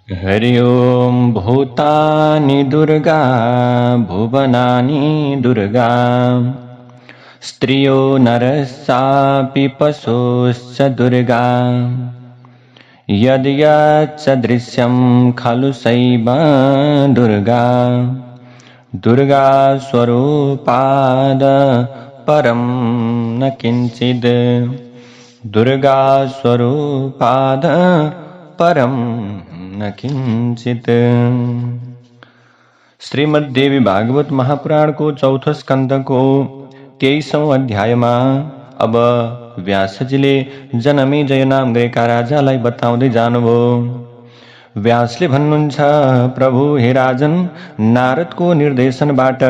हरि ओम भूतानि दुर्गा भुवनानि दुर्गा स्त्रियो नरस्सापि पशुश्च दुर्गा यद् यत् सदृश्यं खलु सैव दुर्गा दुर्गा स्वरूपाद परं न किंचिद दुर्गा स्वरूपाद परम न किंचित। श्रीमद् देवी भागवत महापुराण को चौथो स्कंद को 23औं अध्यायमा अब व्यासजीले जनमेजय नामका राजालाई बताउँदै जानुभयो। व्यासले भन्नुहुन्छ, प्रभु हे राजन, नारदको निर्देशनबाट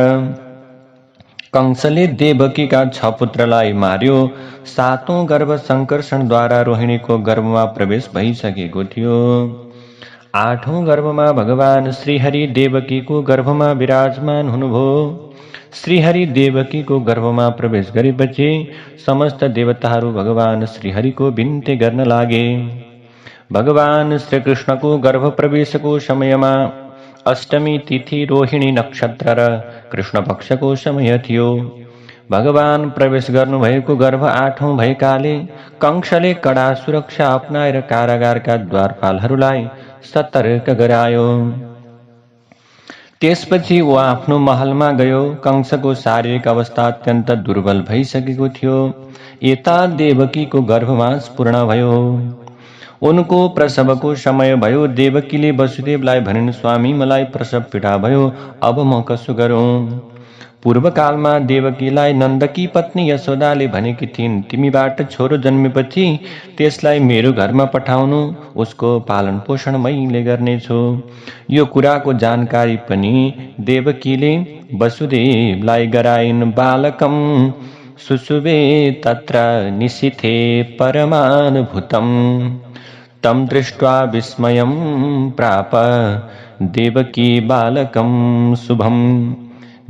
कंसले देवकीका 6 पुत्रलाई मार्यो। 7औं गर्भ संकर्षणद्वारा रोहिणीको गर्भमा प्रवेश भइसकेको थियो। 8औं गर्भमा भगवान श्रीहरि देवकीको गर्भमा विराजमान हुनुभयो। श्रीहरि देवकीको गर्भमा प्रवेश गरेपछि समस्त देवताहरू भगवान श्रीहरिको बिन्ती गर्न लागे। भगवान श्रीकृष्णको गर्भ प्रवेशको समयमा अष्टमी तिथि रोहिणी नक्षत्र र कृष्ण पक्षको समय थियो। भगवान प्रवेश गर्नुभएको गर्भ 8औं भएकाले कंसले कडा सुरक्षा अपनाएर कारागारका द्वारपालहरूलाई सतर्क गरायो। त्यसपछि ऊ आफ्नो महलमा गयो। कंसको शारीरिक अवस्था अत्यन्त दुर्बल भइसकेको थियो। यता देवकीको गर्भवास पूर्ण भयो। उनको प्रसवको समय भयो। देवकीले वसुदेवलाई भनिन्, स्वामी, मलाई प्रसव पीडा भयो, अब म कसो गरौँ? पूर्वकालमा देवकीलाई नन्दकी पत्नी यशोदाले भनेकी थिइन्, तिमीबाट छोरो जन्मेपछि त्यसलाई मेरो घरमा पठाउनु, उसको पालन पोषण मैले गर्नेछु। यो कुराको जानकारी पनि देवकीले वसुदेवलाई गराइन्। बालकम सुसुवे तत्र निशिथे परमानुभूतम तम दृष्ट्वा विस्मयं प्राप देवकी बालकम शुभम।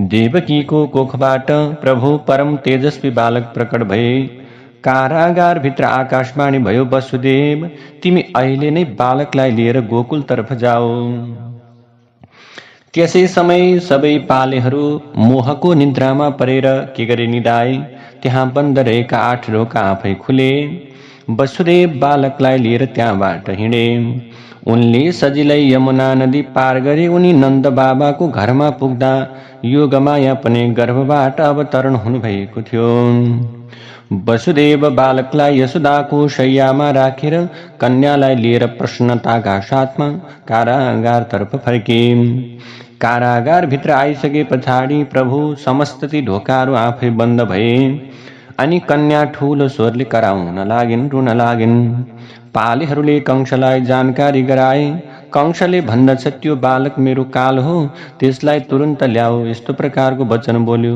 देवकीको कोखबाट प्रभु परम तेजस्वी बालक प्रकट भए। कारागार भित्र आकाशवाणी भयो, वसुदेव, तिमी अहिले नै बालकलाई लिएर गोकुलतर्फ जाऊ। त्यसै समय सबै पालेहरू मोहको निद्रामा परेर के गरे निदाए। त्यहाँ बन्द रहेका 8 ढोका आफै खुले। वसुदेव बालकलाई लिएर त्यहाँबाट हिँडे। उनले सजिलै यमुना नदी पार गरे। उनी नन्द बाबाको घरमा पुग्दा योगमाया पनि गर्भबाट अवतरण हुनुभएको थियो। वसुदेव बालकलाई यशोदाको शैयामा राखेर कन्यालाई लिएर प्रसन्नताका साथमा कारागारतर्फ फर्के। कारागार भित्र आइसके पछाडि प्रभु समस्त ती ढोकाहरू आफै बन्द भए अनि कन्या ठूलो स्वरले कराउन लागिन्, रुन लागिन्। पालेहरूले कंसलाई जानकारी गराए। कंसले भन्दछ, त्यो बालक मेरो काल हो, त्यसलाई तुरुन्त ल्याऊ, यस्तो प्रकारको वचन बोल्यो।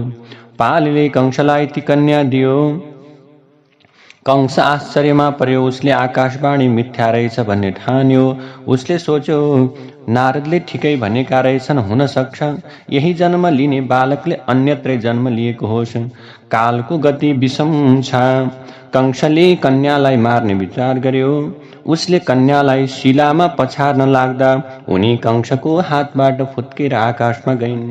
पालेले कंसलाई ती कन्या दियो। कंस आश्चर्यमा पर्यो। उसले आकाशवाणी मिथ्या रहेछ भन्ने ठान्यो। उसले सोच्यो, नारदले ठिकै भनेका रहेछन्, हुन सक्छ यही जन्म लिने बालकले अन्यत्रै जन्म लिएको होस्। कालको गति विषम छ। कंसले कन्यालाई मार्ने विचार गर्यो। उसले कन्यालाई शिलामा पछार्न लाग्दा उनी कंसको हातबाट फुत्केर आकाशमा गइन्।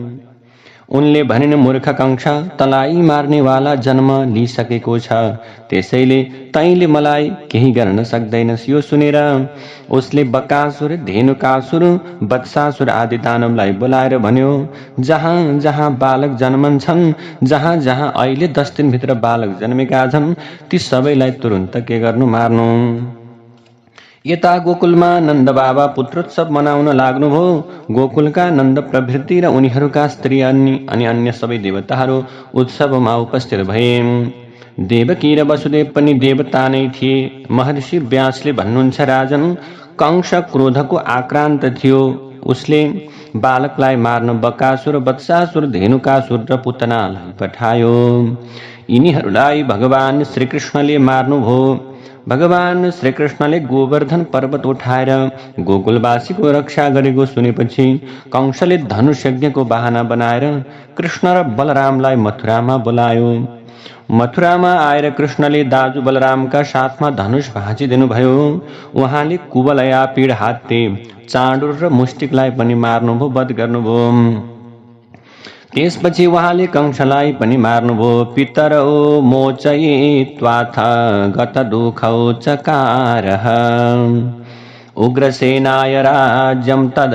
उनले भनिन्, मूर्ख कंस, तलाई मार्नेवाला जन्म लिइसकेको छ, त्यसैले तैँले मलाई केही गर्न सक्दैनस्। यो सुनेर उसले बकासुर, धेनुकासुर, वत्सासुर आदि दानवलाई बोलाएर भन्यो, जहाँ जहाँ बालक जन्मन्छन्, जहाँ जहाँ अहिले 10 दिनभित्र बालक जन्मेका छन्, ती सबैलाई तुरुन्त के गर्नु, मार्नु। यता गोकुलमा नन्द बाबा पुत्रोत्सव मनाउन लाग्नुभयो। गोकुलका नन्द प्रभृति र उनीहरूका स्त्री अनि अन्य सबै देवताहरू उत्सवमा उपस्थित भए। देवकी र वसुदेव पनि देवता नै थिए। महर्षि व्यासले भन्नुहुन्छ, राजन, कंस क्रोधको आक्रान्त थियो। उसले बालकलाई मार्न बकासुर, वत्सासुर, धेनुकासुर र पुतनालाई पठायो। यिनीहरूलाई भगवान श्रीकृष्णले मार्नुभयो। भगवान श्रीकृष्णले गोवर्धन पर्वत उठाएर गोकुलवासीको रक्षा गरेको सुनेपछि कंसले धनुष यज्ञको बहाना बनाएर कृष्ण र बलरामलाई मथुरामा बोलायो। मथुरामा आएर कृष्णले दाजु बलरामका साथमा धनुष भाँचिदिनुभयो। उहाँले कुवलया पीड हात्ते चाँडुर र मुष्टिकलाई पनि मार्नुभयो, वध गर्नुभयो। त्यसपछि उहाँले कंसलाई पनि मार्नुभयो। पितरौ मोचयित्वाथ गत दुःखौ चकारः उग्रसेनाय राज्यं तद्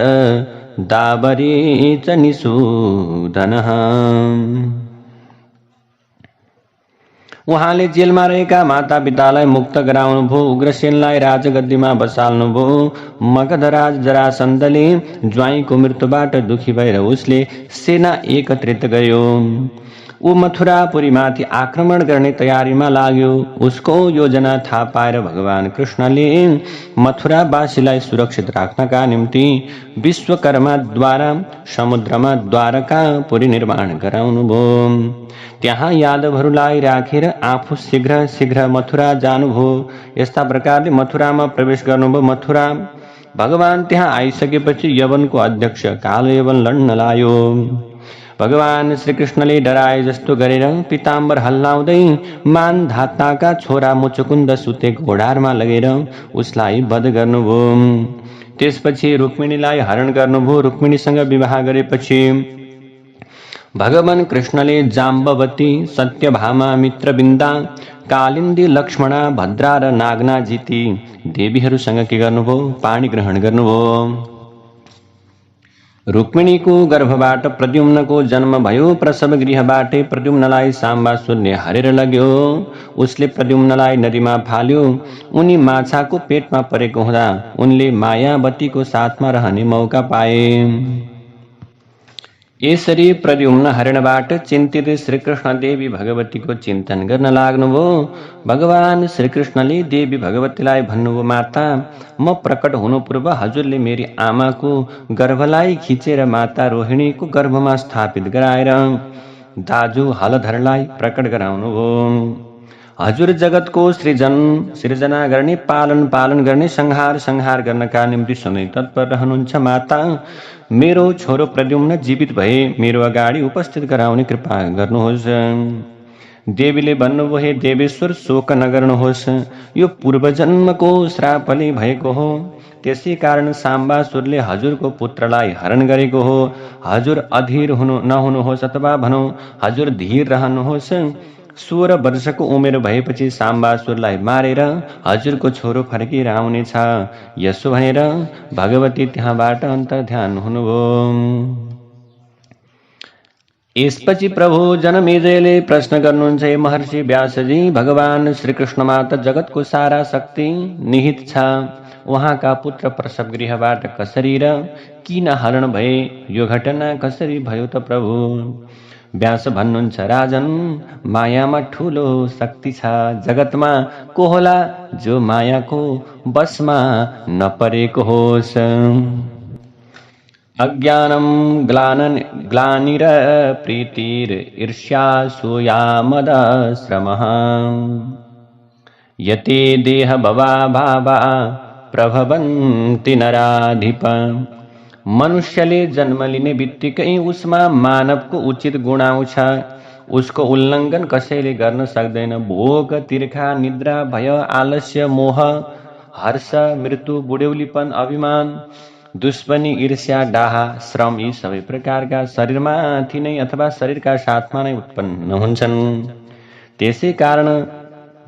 दाबरी च निषूदनः। उहाँले जेलमा रहेका मातापितालाई मुक्त गराउनुभयो। उग्रसेनलाई राजगद्दीमा बसाल्नुभयो। मगधराज जरासन्धले ज्वाइँको मृत्युबाट दुखी भएर उसले सेना एकत्रित गर्यो। ऊ मथुरापुरीमाथि आक्रमण गर्ने तयारीमा लाग्यो। उसको योजना थाहा पाएर भगवान कृष्णले मथुरावासीलाई सुरक्षित राख्नका निम्ति विश्वकर्माद्वारा समुद्रमा द्वारकापुरी निर्माण गराउनुभयो। त्यहाँ यादवहरूलाई राखेर आफू शीघ्र शीघ्र मथुरा जानुभयो। यस्ता प्रकारले मथुरामा प्रवेश गर्नुभयो। मथुरा भगवान त्यहाँ आइसकेपछि यवनको अध्यक्ष कालयवन लड्न लायो। भगवान श्रीकृष्णले डराए जस्तो गरेर पीताम्बर हल्लाउँदै मानधाताका छोरा मुचुकुन्द सुते घोडारमा लगेर उसलाई वध गर्नुभयो। त्यसपछि रुक्मिणीलाई हरण गर्नुभयो। रुक्मिणीसँग विवाह गरेपछि भगवान कृष्णले जाम्बवती, सत्यभामा, मित्रबिन्दा, कालिन्दी, लक्ष्मणा, भद्रा र नागना जिती देवीहरूसँग के गर्नुभयो? पाणी ग्रहण गर्नुभयो। रुक्मिणीको गर्भबाट प्रद्युम्नको जन्म भयो। प्रसव गृहबाटै प्रद्युम्नलाई साम्बासुरले हरेर लग्यो। उसले प्रद्युम्नलाई नदीमा फाल्यो। उनी माछाको पेटमा परेको हुँदा उनले मायावतीको साथमा रहने मौका पाए। यसरी प्रद्युम्न हरणबाट चिन्तित श्रीकृष्ण देवी भगवतीको चिन्तन गर्न लाग्नुभयो। भगवान श्रीकृष्णले देवी भगवतीलाई भन्नुभयो, माता, म प्रकट हुनु पूर्व हजुरले मेरी आमाको गर्भलाई खिचेर माता रोहिणीको गर्भमा स्थापित गराएर दाजु हलधरलाई प्रकट गराउनुभयो। हजुर जगतको सृजना गर्ने, पालन गर्ने, संहार गर्नका निम्ति सधैँ तत्पर रहनुहुन्छ। माता, मेरो छोरो प्रद्युम्न जीवित भए मेरो अगाडि उपस्थित गराउने कृपा गर्नुहोस्। देवीले भन्नुभयो, हे देवेश्वर, शोक नगर्नुहोस्, यो पूर्वजन्मको श्रापले भएको हो। त्यसै कारण साम्बासुरले हजुरको पुत्रलाई हरण गरेको हो। हजुर अधीर नहुनुहोस्, अथवा भनौँ हजुर धीर रहनुहोस्। 16 वर्षको उमेर भएपछि साम्बासुरलाई मारेर हजुरको छोरो फर्किएर आउनेछ। यसो भनेर भगवती त्यहाँबाट अन्तर्ध्यान हुनुभयो। यसपछि प्रभु जनमेजयले प्रश्न गर्नुहुन्छ, हे महर्षि व्यासजी, भगवान श्रीकृष्णमा त जगतको सारा शक्ति निहित छ। उहाँका पुत्र प्रसव गृहबाट कसरी र किन हरण भए? यो घटना कसरी भयो त प्रभु? व्यास भन्नुहुन्छ, राजन, मायामा ठूलो शक्ति छ। जगतमा को होला जो मायाको बसमा नपरेको होस्? अज्ञानम ग्लानिर प्रीतिर ईर्ष्या सूया मद श्रमः यते देह भवा भावा प्रभवन्ति नराधिप। मनुष्यले जन्म लिने बित्तिकै उसमा मानवको उचित गुण आउँछ। उसको उल्लङ्घन कसैले गर्न सक्दैन। भोग, तिर्खा, निद्रा, भय, आलस्य, मोह, हर्ष, मृत्यु, बुढ्यौलीपन, अभिमान, दुश्मनी, ईर्ष्या, डाहा, श्रम यी सबै प्रकारका शरीरमाथि नै अथवा शरीरका साथमा नै उत्पन्न हुन्छन्। त्यसै कारण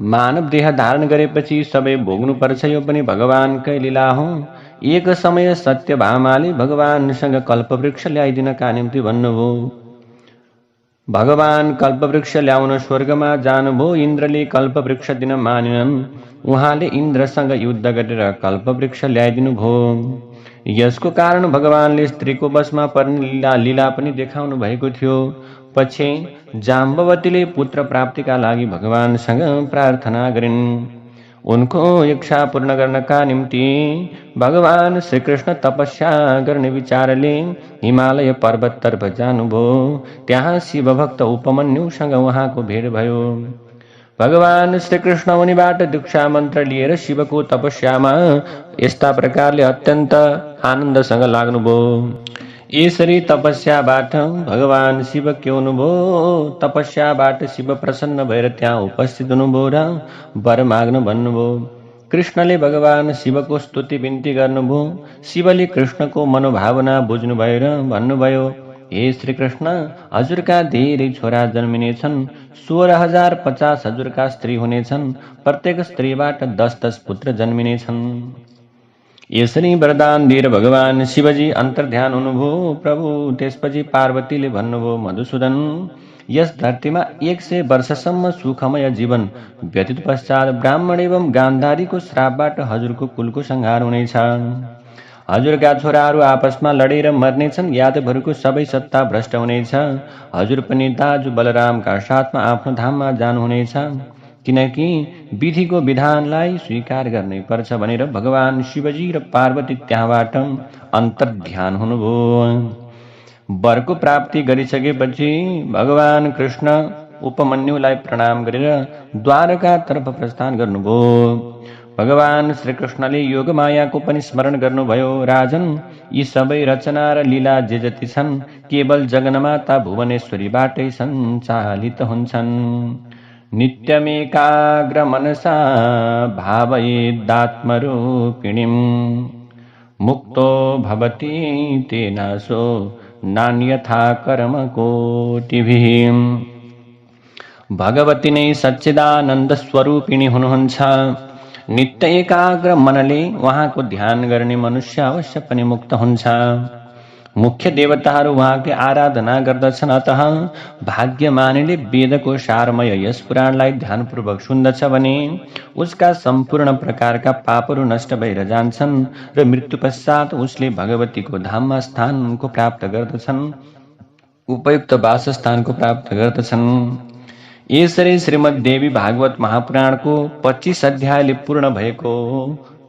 मानव देह धारण गरेपछि सबै भोग्नुपर्छ। यो पनि भगवानकै लीला हो। एक समय सत्यभामाले भगवानसँग कल्पवृक्ष ल्याइदिनका निम्ति भन्नुभयो। भगवान कल्पवृक्ष ल्याउन स्वर्गमा जानुभयो। इन्द्रले कल्पवृक्ष दिन मानेनन्। उहाँले इन्द्रसँग युद्ध गरेर कल्पवृक्ष ल्याइदिनु भयो। यसको कारण भगवानले स्त्रीको बसमा पर्ने लीला पनि देखाउनु भएको थियो। पछि जाम्बवतीले पुत्र प्राप्तिका लागि भगवानसँग प्रार्थना गरिन्। उनको इच्छा पूर्ण गर्नका निम्ति भगवान श्रीकृष्ण तपस्या गर्ने विचारले हिमालय पर्वततर्फ जानुभयो। त्यहाँ शिवभक्त उपमन्युसँग उहाँको भेट भयो। भगवान श्रीकृष्ण उनीबाट दीक्षा मन्त्र लिएर शिवको तपस्यामा यस्ता प्रकारले अत्यन्त आनन्दसँग लाग्नुभयो। यसरी तपस्याबाट भगवान शिव के हुनुभयो। तपस्याबाट शिव प्रसन्न भएर त्यहाँ उपस्थित हुनुभयो र वर माग्न भन्नुभयो। कृष्णले भगवान शिवको स्तुति बिन्ती गर्नुभयो। शिवले कृष्णको मनोभावना बुझ्नुभयो र भन्नुभयो, हे श्री कृष्ण, हजुरका धेरै छोरा जन्मिनेछन्। 16,000 50 हजुरका स्त्री हुनेछन्। प्रत्येक स्त्रीबाट 10-10 पुत्र जन्मिनेछन्। यसरी वरदान दिएर भगवान शिवजी अन्तर्ध्यान हुनुभयो। प्रभु त्यसपछि पार्वतीले भन्नुभयो, मधुसूदन, यस धरतीमा 100 वर्षसम्म सुखमय जीवन व्यतीत पश्चात ब्राह्मण एवं गान्धारीको श्रापबाट हजुरको कुलको संहार हुनेछ। हजुरका छोराहरू आपसमा लडेर मर्नेछन्। यादवहरूको सबै सत्ता भ्रष्ट हुनेछ। हजुर पनि दाजु बलरामका साथमा आफ्नो धाममा जानुहुनेछ, किनकि विधिको विधानलाई स्वीकार गर्नै पर्छ भनेर भगवान शिवजी र पार्वती त्यहाँबाट अन्तर्ध्यान हुनुभयो। वरको प्राप्ति गरिसकेपछि भगवान कृष्ण उपमन्युलाई प्रणाम गरेर द्वारकातर्फ प्रस्थान गर्नुभयो। भगवान श्रीकृष्णले योगमायाको पनि स्मरण गर्नुभयो। राजन, यी सबै रचना र लीला जे जति छन् केवल जगन्माता भुवनेश्वरीबाटै सञ्चालित हुन्छन्। नित्यमेकाग्र मनसा भावयेदात्मरूपिणीं मुक्तो भवति तेनासो नान्यथा कर्म कोटिभिः। भगवती नै सच्चिदानन्द स्वरूपिणी हुनुहुन्छ। नित्य एकाग्र मनले उहाँको ध्यान गर्ने मनुष्य अवश्य पनि मुक्त हुन्छ। मुख्य देवताहरू उहाँकै आराधना गर्दछन्। अतः भाग्यमानीले वेदको सारमय यस पुराणलाई ध्यानपूर्वक सुन्दछ भने उसका सम्पूर्ण प्रकारका पापहरू नष्ट भएर जान्छन् र मृत्यु पश्चात उसले भगवतीको धाममा स्थानको प्राप्त गर्दछन्, उपयुक्त वासस्थानको प्राप्त गर्दछन्। यसरी श्रीमद्देवी भागवत महापुराणको 25 अध्यायले पूर्ण भएको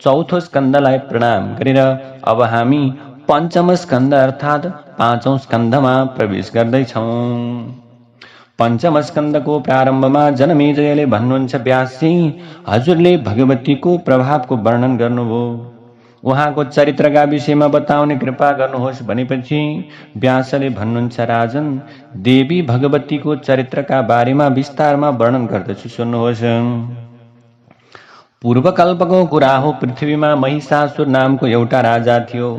चौथो स्कन्धलाई प्रणाम गरेर अब हामी पञ्चम स्कन्ध अर्थात् 5औं स्कन्धमा प्रवेश गर्दैछौँ। पञ्चम स्कन्धको प्रारम्भमा जनमेजयले भन्नुहुन्छ, व्यासजी, हजुरले भगवतीको प्रभावको वर्णन गर्नुभयो। उहाँको चरित्रका विषयमा बताउने कृपा गर्नुहोस् भनेपछि व्यासले भन्नुहुन्छ, राजन, देवी भगवतीको चरित्रका बारेमा विस्तारमा वर्णन गर्दछु, सुन्नुहोस्। पूर्वकल्पको कुरा हो। पृथ्वीमा महिषासुर नामको एउटा राजा थियो।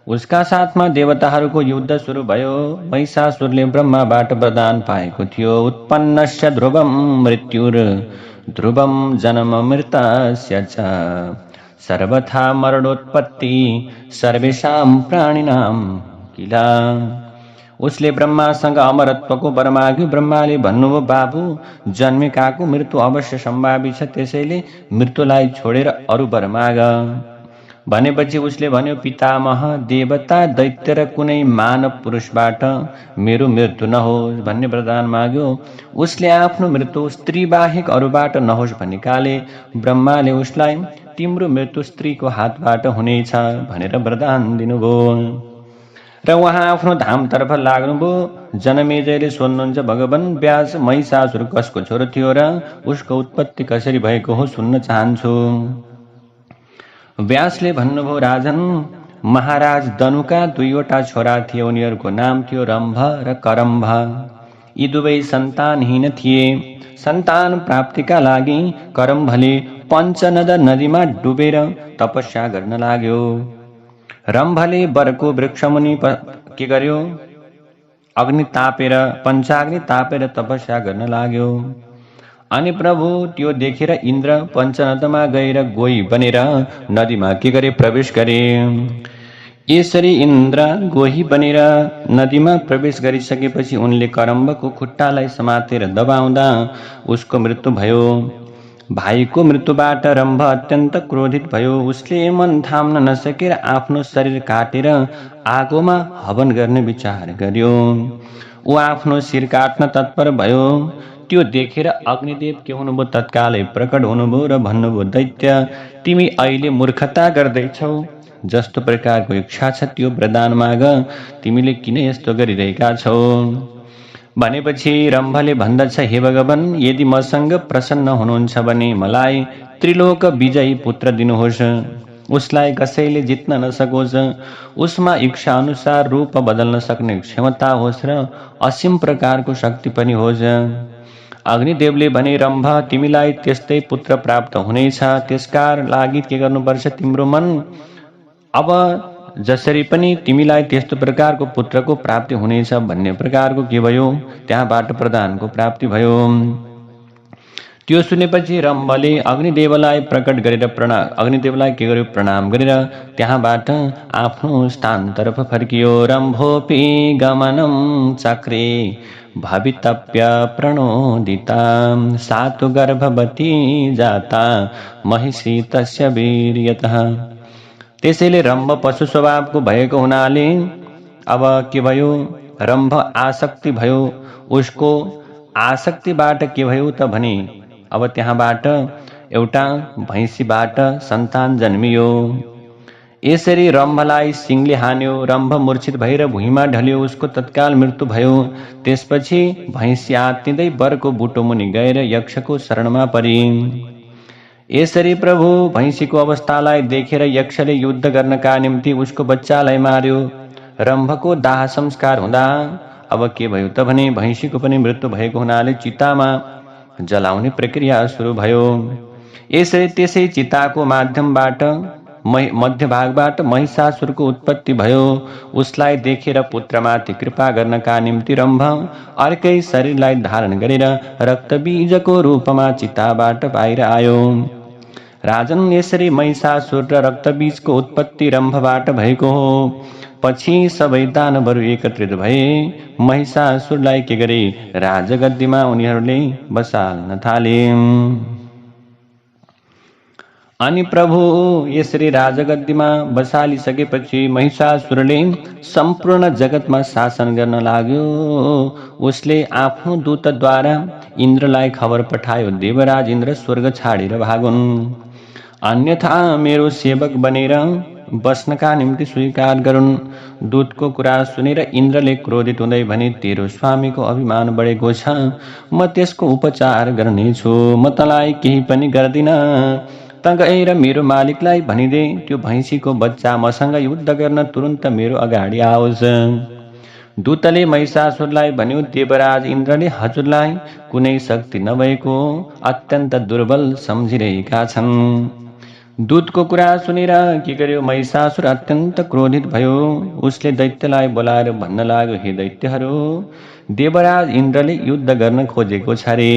उसका साथमा देवताहरूको युद्ध सुरु भयो। महिषासुरले ब्रह्माबाट वरदान पाएको थियो, उत्पन्नस्य ध्रुवं मृत्युर ध्रुवं जन्म मृतस्य च सर्वथा मरणोत्पत्ति सर्वेषां प्राणिनां किला। उसले ब्रह्मासँग अमरत्वको वर माग्यो। ब्रह्माले भन्नुभयो, बाबु, जन्मेकाको मृत्यु अवश्य सम्भावित छ, त्यसैले मृत्युलाई छोडेर अरू वर माग। भनेपछि उसले भन्यो, पितामह, देवता, दैत्य र कुनै मानव पुरुषबाट मेरो मृत्यु नहोस् भन्ने वरदान माग्यो। उसले आफ्नो मृत्यु स्त्री बाहेक अरूबाट नहोस् भनेकाले ब्रह्माले उसलाई तिम्रो मृत्यु स्त्रीको हातबाट हुनेछ भनेर वरदान दिनुभयो र उहाँ आफ्नो धामतर्फ लाग्नुभयो। जनमेजयले सोध्नुहुन्छ, भगवान व्यास, महिषासुर कसको छोरो थियो र उसको उत्पत्ति कसरी भएको हो, सुन्न चाहन्छु। व्यासले भन्नुभयो, राजन, महाराज दनुका 2वटा छोरा थिए। उनीहरूको नाम थियो रम्भ र करम्भ। यी दुवै सन्तानहीन थिए। सन्तान प्राप्तिका लागि करम्भले पञ्चनद नदीमा डुबेर तपस्या गर्न लाग्यो। रम्भले वरको वृक्षमुनि के गर्यो, अग्नि तापेर पञ्चाग्नि तापेर तपस्या गर्न लाग्यो। अनि प्रभु त्यो देखेर इन्द्र पञ्चनदमा गएर गोही बनेर नदीमा के गरे, प्रवेश गरे। यसरी इन्द्र गोही बनेर नदीमा प्रवेश गरिसकेपछि उनले करम्बको खुट्टालाई समातेर दबाउँदा उसको मृत्यु भयो। भाइको मृत्युबाट रम्भ अत्यन्त क्रोधित भयो। उसले मन थाम्न नसकेर आफ्नो शरीर काटेर आगोमा हवन गर्ने विचार गर्यो। ऊ आफ्नो शिर काट्न तत्पर भयो। त्यो देखेर अग्निदेव के हुनुभयो, तत्कालै प्रकट हुनुभयो र भन्नुभयो, दैत्य, तिमी अहिले मूर्खता गर्दैछौ। जस्तो प्रकारको इच्छा छ त्यो वरदान माग। तिमीले किन यस्तो गरिरहेका छौ? भनेपछि रम्भले भन्दछ, हे भगवान, यदि मसँग प्रसन्न हुनुहुन्छ भने मलाई त्रिलोक विजयी पुत्र दिनुहोस्। उसलाई कसैले जित्न नसकोस्। उसमा इच्छा अनुसार रूप बदल्न सक्ने क्षमता होस् र असीम प्रकारको शक्ति पनि होस्। अग्निदेवले भने, रम्भ, तिमीलाई त्यस्तै पुत्र प्राप्त हुनेछ, त्यसका लागि के गर्नुपर्छ? तिम्रो मन अब जसरी पनि तिमीलाई त्यस्तो प्रकारको पुत्रको प्राप्ति हुनेछ भन्ने प्रकारको के भयो? त्यहाँबाट प्रदानको प्राप्ति भयो। त्यो सुनेपछि रम्भले अग्निदेवलाई प्रकट गरेर अग्निदेवलाई के गर्यो? प्रणाम गरेर त्यहाँबाट आफ्नो स्थानतर्फ फर्कियो। रम्भोपि गमनं चक्रे भवितव्य प्रणोदिता, सातु गर्भवती जाता महिषी तस्य वीर्यतः। त्यसैले रम्भ पशु स्वभावको भएको हुनाले अब के भयो? रम्भ आसक्ति भयो। उसको आसक्तिबाट के भयो त भने अब त्यहाँबाट एउटा भैँसीबाट सन्तान जन्मियो। यसरी रम्भलाई सिंहले हान्यो। रम्भ मूर्छित भएर भुइँमा ढल्यो। उसको तत्काल मृत्यु भयो। त्यसपछि भैँसी आत्तिँदै वरको बुटो मुनि गएर यक्षको शरणमा परी। यसरी प्रभु भैँसीको अवस्थालाई देखेर यक्षले युद्ध गर्नका निम्ति उसको बच्चालाई मार्यो। रम्भको दाह संस्कार हुँदा अब के भयो त भने भैँसीको पनि मृत्यु भएको हुनाले चितामा जलाउने प्रक्रिया सुरु भयो। यसरी त्यसै चिताको माध्यमबाट मध्यभागबाट महिषासुरको उत्पत्ति भयो। उसलाई देखेर पुत्रमाथि कृपा गर्नका निम्ति रम्भ अर्कै शरीरलाई धारण गरेर रक्तबीजको रूपमा चिताबाट बाहिर आयो। राजन, यसरी महिषासुर र रक्तबीजको उत्पत्ति रम्भबाट भएको हो। पछि सबै दानवहरू एकत्रित भए महिषासुरलाई के गरे? राजगद्दीमा उनीहरूले बसाल्न थाले। अनि प्रभु यसरी राजगद्दीमा बसालिसकेपछि महिषासुरले सम्पूर्ण जगतमा शासन गर्न लाग्यो। उसले आफ्नो दूतद्वारा इन्द्रलाई खबर पठायो, देवराज इन्द्र स्वर्ग छाडेर भागुन्, अन्यथा मेरो सेवक बनेर बस्नका निम्ति स्वीकार गरून्। दूतको कुरा सुनेर इन्द्रले क्रोधित हुँदै भने, तेरो स्वामीको अभिमान बढेको छ, म त्यसको उपचार गर्नेछु। म तँलाई केही पनि गर्दिन। त गएर मेरो मालिकलाई भनिदे, त्यो भैँसीको बच्चा मसँग युद्ध गर्न तुरुन्त मेरो अगाडि आओस्। दूतले महिषासुरलाई भन्यो, देवराज इन्द्रले हजुरलाई कुनै शक्ति नभएको अत्यन्त दुर्बल सम्झिरहेका छन्। दूतको कुरा सुनेर के गर्यो? महिषासुर अत्यन्त क्रोधित भयो। उसले दैत्यलाई बोलाएर भन्न लाग्यो, हे दैत्यहरू, देवराज इन्द्रले युद्ध गर्न खोजेको छ रे।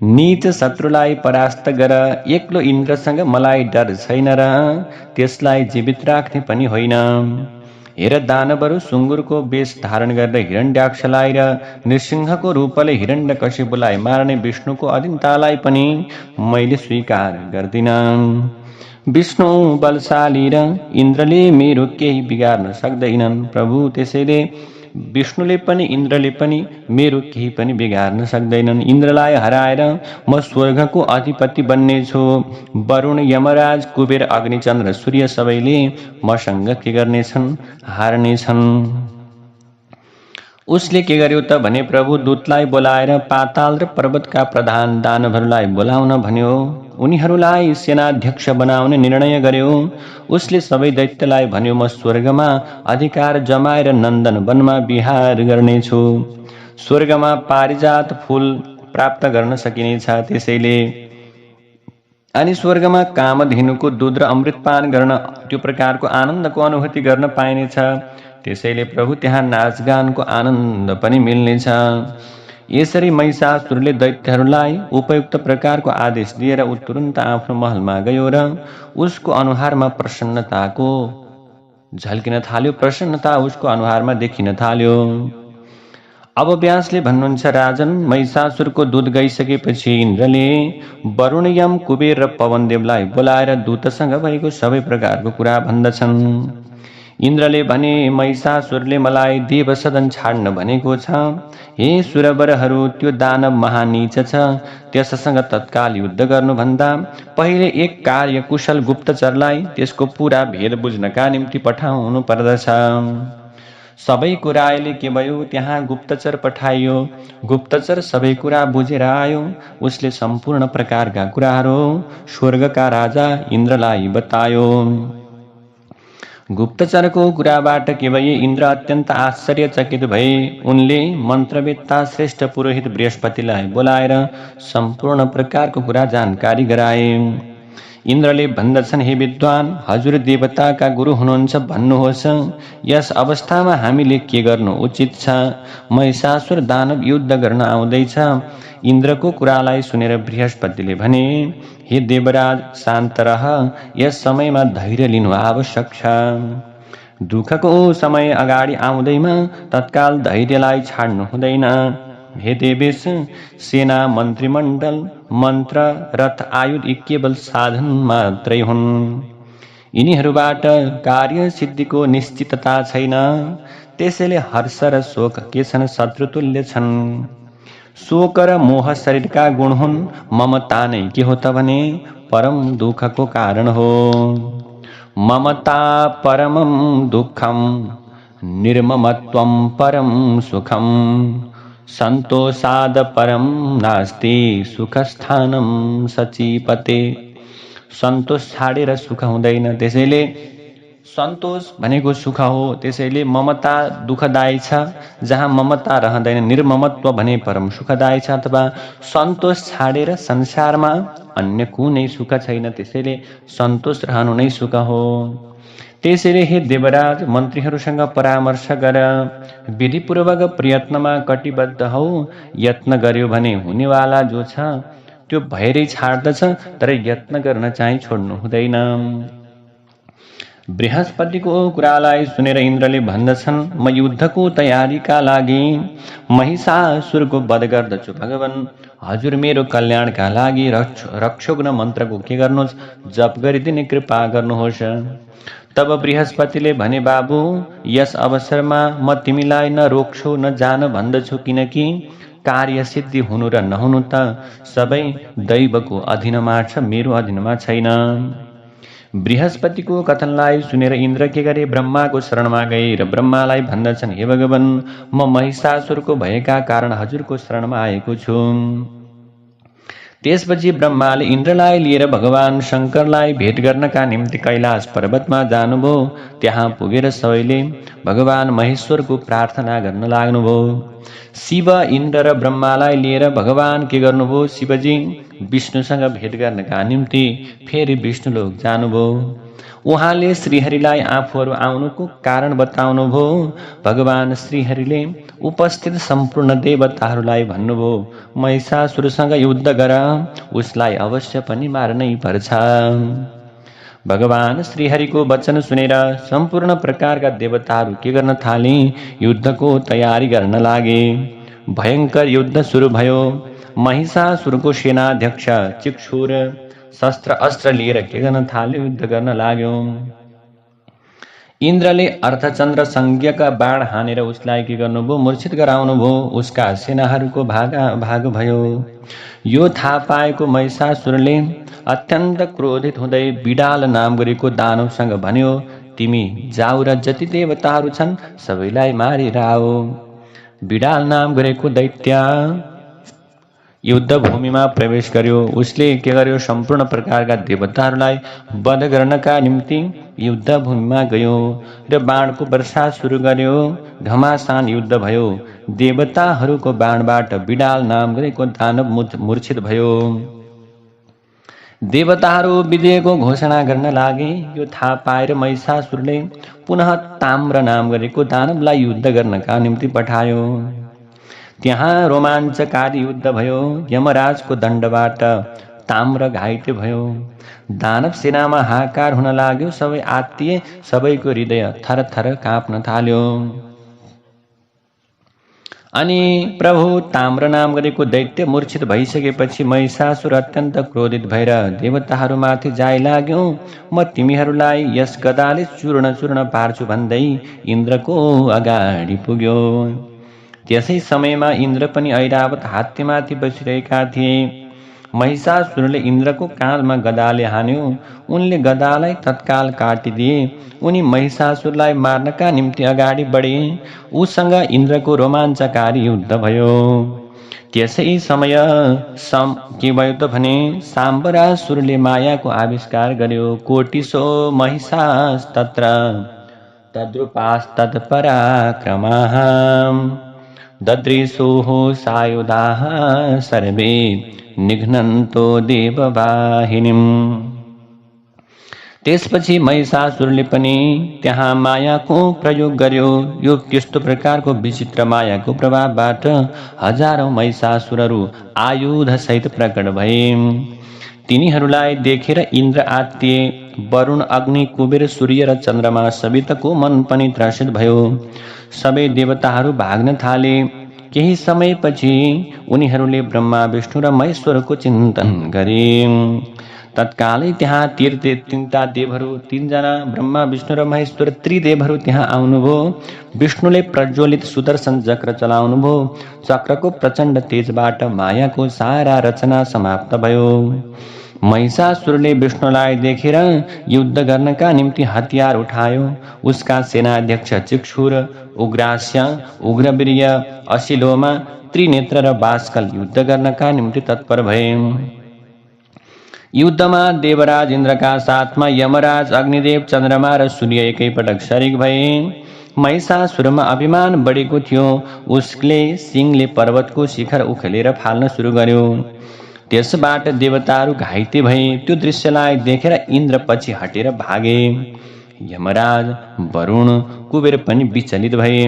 नीच शत्रुलाई परास्त गर। एक्लो इन्द्रसँग मलाई डर छैन र त्यसलाई जीवित राख्ने पनि होइन। हेर, दानवहरू सुँगुरको वेश धारण गरेर हिरण्याक्षलाई र नृसिंहको रूपले हिरण्यकशिपुलाई मार्ने विष्णुको अधीनतालाई पनि मैले स्वीकार गर्दिन। विष्णु बलशाली र इन्द्रले मेरो केही बिगार्न सक्दैनन्। प्रभु, त्यसैले विष्णुले पनि इन्द्रले पनि मेरो केही पनि बिगार्न सक्दैनन्। इन्द्रलाई हराएर म स्वर्गको अधिपति बन्नेछु। वरुण, यमराज, कुबेर, अग्निचन्द्र, सूर्य सबैले मसँग के गर्नेछन्? हार्नेछन्। उसले के गर्यो त भने प्रभु दूतलाई बोलाएर पाताल र पर्वतका प्रधान दानवहरूलाई बोलाउन भन्यो। उनीहरूलाई सेनाध्यक्ष बनाउने निर्णय गर्यो। उसले सबै दैत्यलाई भन्यो, म स्वर्गमा अधिकार जमाएर नन्दन वनमा विहार गर्नेछु। स्वर्गमा पारिजात फूल प्राप्त गर्न सकिनेछ। त्यसैले अनि स्वर्गमा कामधेनुको दूध र अमृतपान गर्न त्यो प्रकारको आनन्दको अनुभूति गर्न पाइनेछ। त्यसैले प्रभु त्यहाँ नाचगानको आनन्द पनि मिल्नेछ। यसरी महिषासुरले दैत्यहरूलाई उपयुक्त प्रकारको आदेश दिएर तुरुन्त आफ्नो महलमा गयो र उसको अनुहारमा प्रसन्नताको झल्किन थाल्यो। प्रसन्नता उसको अनुहारमा देखिन थाल्यो। अब व्यासले भन्नुहुन्छ, राजन, महिषासुरको दूध गइसकेपछि इन्द्रले वरुण, यम, कुबेर र पवनदेवलाई बोलाएर दूतसँग भएको सबै प्रकारको कुरा भन्दछन्। इन्द्रले भने, महिषासुरले मलाई देवसदन छाड्न भनेको छ। हे सुरवरहरू, त्यो दानव महानीच छ। त्यससँग तत्काल युद्ध गर्नुभन्दा पहिले एक कार्य कुशल गुप्तचरलाई त्यसको पूरा भेद बुझ्नका निम्ति पठाउनु पर्दछ। सबै कुराले के भयो त्यहाँ गुप्तचर पठाइयो। गुप्तचर सबै कुरा बुझेर आयो। उसले सम्पूर्ण प्रकारका कुराहरू स्वर्गका राजा इन्द्रलाई बतायो। गुप्तचरको कुराबाट के भए इन्द्र अत्यन्त आश्चर्यचकित भए। उनले मन्त्रवेत्ता श्रेष्ठ पुरोहित बृहस्पतिलाई बोलाएर सम्पूर्ण प्रकारको कुरा जानकारी गराए। इन्द्रले भन्दछन्, हे विद्वान, हजुर देवताका गुरु हुनुहुन्छ भन्नुहोस्, यस अवस्थामा हामीले के गर्नु उचित छ? महिषासुर दानव युद्ध गर्न आउँदैछ। इन्द्रको कुरालाई सुनेर बृहस्पतिले भने, हे देवराज, शान्त रह, यस समयमा धैर्य लिनु आवश्यक छ। दुःखको समय अगाडि आउँदैमा तत्काल धैर्यलाई छाड्नु हुँदैन। हे देवेश, सेना, मन्त्रीमण्डल, मन्त्र, रथ, आयुध यी केवल साधन मात्रै हुन्। यिनीहरूबाट कार्य सिद्धिको निश्चितता छैन। त्यसैले हर्ष र शोक के छन्? शत्रुतुल्य छन्। शोक र मोह शरीरका गुण हुन्। ममता नै के हो त भने परम दुःखको कारण हो। ममता परमं दुःखं निर्ममत्वं परम सुखं सन्तोषाद परम नास्ति सुखस्थानं सचीपते। सन्तोष छाडेर सुख हुँदैन। त्यसैले सन्तोष भनेको सुख हो। त्यसैले ममता दुःखदायी छ। जहाँ ममता रहँदैन, निर्ममत्व भने परम सुखदायी छ। अथवा सन्तोष छाडेर संसारमा अन्य कुनै सुख छैन। त्यसैले सन्तोष रहनु नै सुख हो। त्यसैले हे देवराज, मन्त्रीहरूसँग परामर्श गर। विधिपूर्वक प्रयत्नमा कटिबद्ध हौ। यत्न गर्यो भने हुनेवाला जो छ त्यो भएरै छाड्दछ, तर यत्न गर्न चाहिँ छोड्नु हुँदैन। बृहस्पतिको कुरालाई सुनेर इन्द्रले भन्दछन्, म युद्धको तयारीका लागि महिषासुरको वध गर्दछु। भगवान, हजुर मेरो कल्याणका लागि रक्षोग्न मन्त्रको के गर्नुहोस्? जप गरिदिने कृपा गर्नुहोस्। तब बृहस्पतिले भने, बाबु, यस अवसरमा म तिमीलाई न रोक्छु न जान भन्दछु, किनकि कार्य सिद्धि हुनु र नहुनु त सबै दैवको अधीनमा छ, मेरो अधीनमा छैन। बृहस्पतिको कथनलाई सुनेर इन्द्र के गरे? ब्रह्माको शरणमा गए र ब्रह्मालाई भन्दछन्, हे भगवान, म महिषासुरको भएका कारण हजुरको शरणमा आएको छु। त्यसपछि ब्रह्माले इन्द्रलाई लिएर भगवान शङ्करलाई भेट गर्नका निम्ति कैलाश पर्वतमा जानुभयो। त्यहाँ पुगेर सबैले भगवान महेश्वरको प्रार्थना गर्न लाग्नुभयो। शिव, इन्द्र र ब्रह्मालाई लिएर भगवान के गर्नुभयो? शिवजी विष्णुसँग भेट गर्नका निम्ति फेरि विष्णुलोक जानुभयो। उहाँले श्रीहरिलाई आफूहरू आउनुको कारण बताउनुभयो। भगवान श्रीहरिले उपस्थित सम्पूर्ण देवताहरूलाई भन्नुभयो, महिषासुरसँग युद्ध गर, उसलाई अवश्य पनि मार्नै पर्छ। भगवान श्रीहरिको वचन सुनेर सम्पूर्ण प्रकारका देवताहरू के गर्न थाले? युद्धको तयारी गर्न लागे। भयङ्कर युद्ध सुरु भयो। महिषासुरको सेनाध्यक्ष चिक्षुर शस्त्र अस्त्र लिएर के गर्न थाल्यो? युद्ध गर्न लाग्यो। इन्द्रले अर्धचन्द्र संज्ञका बाण हानेर उसलाई के गर्नुभयो? मूर्छित गराउनुभयो। उसका सेनाहरूको भाग भयो। यो थाहा पाएको महिषासुरले अत्यन्त क्रोधित हुँदै बिडाल नाम गरेको दानवसँग भन्यो, तिमी जाऊ र जति देवताहरू छन् सबैलाई मारेर आओ। बिडाल नाम गरेको दैत्य युद्ध भूमिमा प्रवेश गर्यो। उसले के गर्यो? सम्पूर्ण प्रकारका देवताहरूलाई वध गर्नका निम्ति युद्ध भूमिमा गयो र बाणको वर्षा सुरु गर्यो। घमासान युद्ध भयो। देवताहरूको बाणबाट बिडाल नाम गरेको दानव मूर्छित भयो। देवताहरू विजयको घोषणा गर्न लागे। यो थाहा पाएर महिषासुरले पुनः ताम्र नाम गरेको दानवलाई युद्ध गर्नका निम्ति पठायो। त्यहाँ रोमाञ्चकारी युद्ध भयो। यमराजको दण्डबाट ताम्र घाइते भयो। दानव सेनामा हाहाकार हुन लाग्यो। सबै आत्तिए। सबैको हृदय थरथर काँप्न थाल्यो। अनि प्रभु ताम्र नाम गरेको दैत्य मूर्छित भइसकेपछि महिषासुर अत्यन्त क्रोधित भएर देवताहरूमाथि जाइ लाग्यो। म तिमीहरूलाई यस गदाले चूर्ण चूर्ण पार्छु भन्दै इन्द्रको अगाडि पुग्यो। त्यसै समयमा इन्द्र पनि ऐरावत हात्तीमाथि बसिरहेका थिए। महिषासुरले इन्द्रको काँधमा गदाले हान्यो। उनले गदालाई तत्काल काटिदिए। उनी महिषासुरलाई मार्नका निम्ति अगाडि बढे। उसँग इन्द्रको रोमाञ्चकारी युद्ध भयो। त्यसै समय के भयो त भने साम्बरासुरले मायाको आविष्कार गर्यो। कोटिसो महिषास तत्र तद्रूपास्तत्पराक्रमाः ददृशुः सायुधाः सर्वे निघ्नन्तो देववाहिनीम्। त्यसपछि महिषासुरले पनि त्यहाँ मायाको प्रयोग गर्यो। यो त्यस्तो प्रकारको विचित्र मायाको प्रभावबाट हजारौं महिषासुरहरू आयुध सहित प्रकट भए। तिनीहरूलाई देखेर इन्द्र आत्तिए। वरुण, अग्नि, कुबेर, सूर्य र चन्द्रमा सवितको मन पनि त्रसित भयो। सबै देवताहरू भाग्न थाले। केही समयपछि उनीहरूले ब्रह्मा, विष्णु र महेश्वरको चिन्तन गरे। तत्कालै त्यहाँ तीनटा देवहरू, तीनजना ब्रह्मा, विष्णु र महेश्वर त्रिदेवहरू त्यहाँ आउनुभयो। विष्णुले प्रज्वलित सुदर्शन चक्र चलाउनुभयो। चक्रको प्रचण्ड तेजबाट मायाको सारा रचना समाप्त भयो। महिषासुरले विष्णुलाई देखेर युद्ध गर्नका निम्ति हतियार उठायो। उसका सेनाध्यक्ष चिक्षुर, उग्रास्य, उग्रवीर्य, असिलोमा, त्रिनेत्र र बास्कल युद्ध गर्नका निम्ति तत्पर भए। युद्धमा देवराज इन्द्रका साथमा यमराज, अग्निदेव, चन्द्रमा र सूर्य एकैपटक शरीक भए। महिषासुरमा अभिमान बढेको थियो। उसले सिंहले पर्वतको शिखर उखेलेर फाल्न सुरु गर्यो। त्यसबाट देवताहरू घाइते भए। त्यो दृश्यलाई देखेर इन्द्र पछि हटेर भागे। यमराज, वरुण, कुबेर पनि विचलित भए।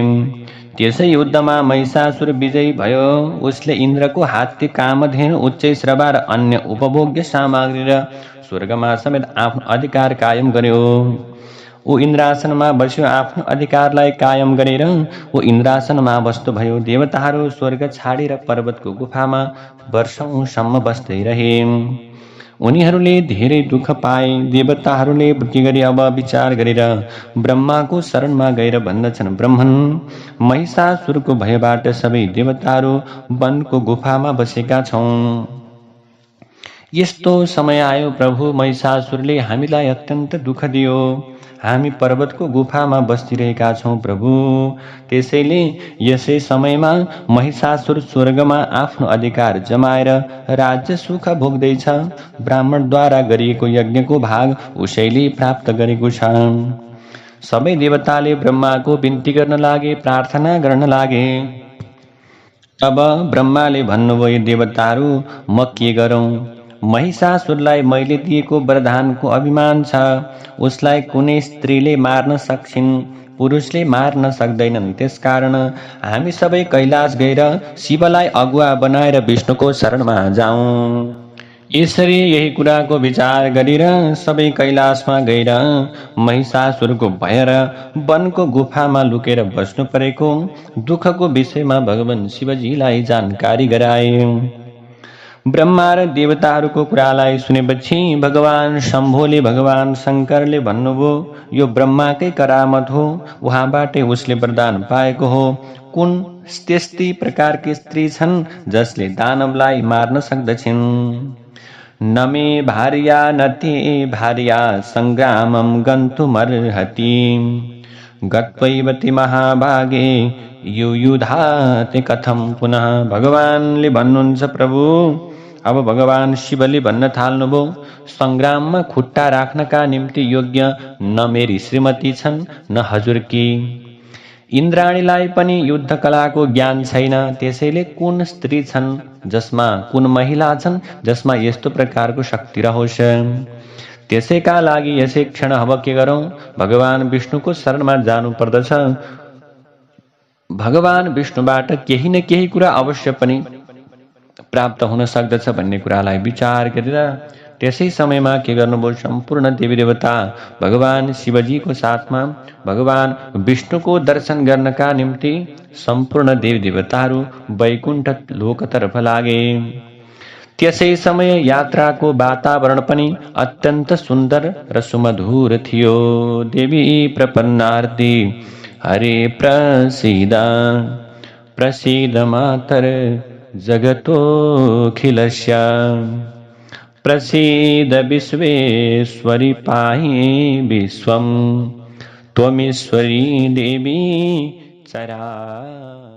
त्यसै युद्धमा महिषासुर विजयी भयो। उसले इन्द्रको हात्ती, कामधेनु, उच्चैश्रवा र अन्य उपभोग्य सामग्री र स्वर्गमा समेत आफ्नो अधिकार कायम गर्यो। ऊ इन्द्रासनमा बस्यो। आफ्नो अधिकारलाई कायम गरेर ऊ इन्द्रासनमा बस्दो भयो। देवताहरू स्वर्ग छाडेर पर्वतको गुफामा वर्षौंसम्म बस्दै रहे। उनीहरूले धेरै दुःख पाए। देवताहरूले के गरी अब विचार गरेर ब्रह्माको शरणमा गएर भन्दछन्, ब्रह्मन, महिषासुरको भयबाट सबै देवताहरू वनको गुफामा बसेका छौं। यस्तो समय आयो प्रभु, महिषासुरले हामीलाई अत्यन्त दुःख दियो। हामी पर्वतको गुफामा बसिरहेका छौं प्रभु। त्यसैले यसै समयमा महिषासुर स्वर्गमा आफ्नो अधिकार जमाएर राज्य सुख भोग्दैछ। ब्राह्मणद्वारा गरिएको यज्ञको भाग उसैले प्राप्त गरेको छ। सबै देवताले ब्रह्माको बिन्ती गर्न लागे, प्रार्थना गर्न लागे। अब ब्रह्माले भन्नुभयो, देवताहरू, म के गरौं? महिषासुरलाई मैले दिएको वरदानको अभिमान छ। उसलाई कुनै स्त्रीले मार्न सक्छिन्, पुरुषले मार्न सक्दैनन्। त्यसकारण हामी सबै कैलाश गएर शिवलाई अगुवा बनाएर विष्णुको शरणमा जाउँ। यसरी यही कुराको विचार गरेर सबै कैलाशमा गएर महिषासुरको भय र वनको गुफामा लुकेर बस्नु परेको दुःखको विषयमा भगवान शिवजीलाई जानकारी गराए। ब्रह्मा र देवताहरूको कुरालाई सुनेपछि भगवान शम्भोले भगवान शङ्करले भन्नुभयो, यो ब्रह्माकै करामत हो। उहाँबाटै उसले वरदान पाएको हो। कुन त्यस्ती प्रकारकी स्त्री छन् जसले दानवलाई मार्न सक्दछिन्? न मे भार्या न ते भार्या सङ्ग्रामं गन्तुमर्हति गत्वैवति महाभागे युयुधाते कथम पुनः। भगवानले भन्नुहुन्छ, प्रभु, अब भगवान शिवले भन्न थाल्नुभयो, सङ्ग्राममा खुट्टा राख्नका निम्ति योग्य न मेरी श्रीमती छन् न हजुरकी। इन्द्राणीलाई पनि युद्ध कलाको ज्ञान छैन। त्यसैले कुन स्त्री छन् जसमा, कुन महिला छन् जसमा यस्तो प्रकारको शक्ति रहोस्? त्यसैका लागि यसै क्षण अब के गरौँ? भगवान विष्णुको शरणमा जानु पर्दछ। भगवान विष्णुबाट केही न केही कुरा अवश्य पनि प्राप्त हुन सक्दछ भन्ने कुरालाई विचार गरेर त्यसै समयमा के गर्नुभयो? सम्पूर्ण देवी देवता भगवान शिवजीको साथमा भगवान विष्णुको दर्शन गर्नका निम्ति सम्पूर्ण देवी देवताहरू वैकुण्ठ लोकतर्फ लागे। त्यसै समय यात्राको वातावरण पनि अत्यन्त सुन्दर र सुमधुर थियो। देवी प्रपन्नार्ति हरे प्रसीद प्रसीद मातर जगतोऽखिलस्य। प्रसीद विश्वेश्वरि पाहि विश्वम् त्वमीश्वरी देवी चराचरम्।